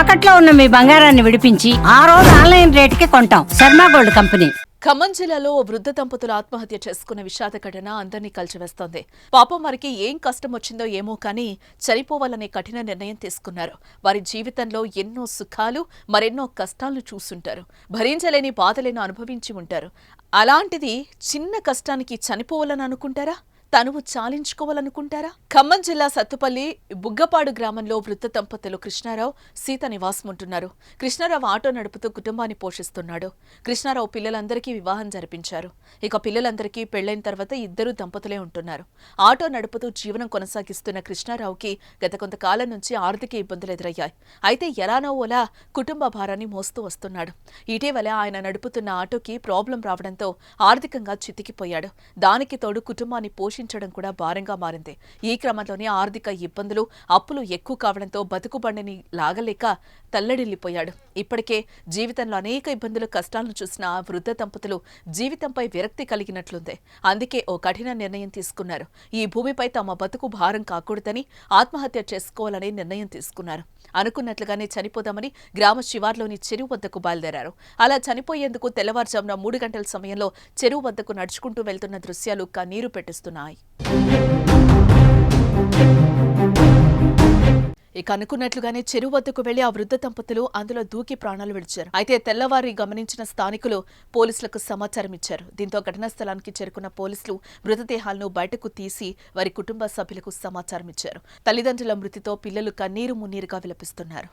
తాకట్లో ఉన్న మీ బంగారాన్ని విడిపించి ఆ రోజు ఆన్లైన్ రేటుకి కొంటాం. Sharma gold company. ఖమ్మం జిల్లాలో ఓ వృద్ధ దంపతులు ఆత్మహత్య చేసుకున్న విషాద ఘటన అందరినీ కలిచివేస్తోంది. పాపం వారికి ఏం కష్టం వచ్చిందో ఏమో కానీ చనిపోవాలనే కఠిన నిర్ణయం తీసుకున్నారు. వారి జీవితంలో ఎన్నో సుఖాలు, మరెన్నో కష్టాలను చూసుంటారు. భరించలేని బాధలను అనుభవించి ఉంటారు. అలాంటిది చిన్న కష్టానికి చనిపోవాలని అనుకుంటారా? తనువు చాలించుకోవాలనుకుంటారా? ఖమ్మం జిల్లా సత్తుపల్లి బుగ్గపాడు గ్రామంలో వృద్ధ దంపతులు కృష్ణారావు, సీత నివాసముంటున్నారు. కృష్ణారావు ఆటో నడుపుతూ కుటుంబాన్ని పోషిస్తున్నాడు. కృష్ణారావు పిల్లలందరికీ వివాహం జరిపించారు. ఇక పిల్లలందరికీ పెళ్లైన తర్వాత ఇద్దరు దంపతులే ఉంటున్నారు. ఆటో నడుపుతూ జీవనం కొనసాగిస్తున్న కృష్ణారావుకి గత కొంతకాలం నుంచి ఆర్థిక ఇబ్బందులు ఎదురయ్యాయి. అయితే ఎలానో ఓలా కుటుంబ భారాన్ని మోస్తూ వస్తున్నాడు. ఇటీవల ఆయన నడుపుతున్న ఆటోకి ప్రాబ్లం రావడంతో ఆర్థికంగా చితికిపోయాడు. దానికి తోడు కుటుంబాన్ని పోషించడం కూడా భారంగా మారింది. ఈ క్రమంలోనే ఆర్థిక ఇబ్బందులు, అప్పులు ఎక్కువ కావడంతో బతుకుబండిని లాగలేక తల్లడిల్లిపోయాడు. ఇప్పటికే జీవితంలో అనేక ఇబ్బందులు, కష్టాలను చూసిన ఆ వృద్ధ దంపతులు జీవితంపై విరక్తి కలిగినట్లుంది. అందుకే ఓ కఠిన నిర్ణయం తీసుకున్నారు. ఈ భూమిపై తమ బతుకు భారం కాకూడదని ఆత్మహత్య చేసుకోవాలనే నిర్ణయం తీసుకున్నారు. అనుకున్నట్లుగానే చనిపోదామని గ్రామ శివార్లోని చెరువు వద్దకు బయలుదేరారు. అలా చనిపోయేందుకు తెల్లవారుజామున 3 గంటల సమయంలో చెరువు వద్దకు నడుచుకుంటూ వెళ్తున్న దృశ్యాలు కన్నీరు పెట్టిస్తున్నాయి. ఇక అనుకున్నట్లుగానే చెరువు వద్దకు వెళ్లి ఆ వృద్ధ దంపతులు అందులో దూకి ప్రాణాలు విడిచారు. అయితే తెల్లవారి గమనించిన స్థానికులు పోలీసులకు సమాచారం ఇచ్చారు. దీంతో ఘటనా స్థలానికి చేరుకున్న పోలీసులు మృతదేహాలను బయటకు తీసి వారి కుటుంబ సభ్యులకు సమాచారం ఇచ్చారు. తల్లిదండ్రుల మృతితో పిల్లలు కన్నీరు మున్నీరుగా విలపిస్తున్నారు.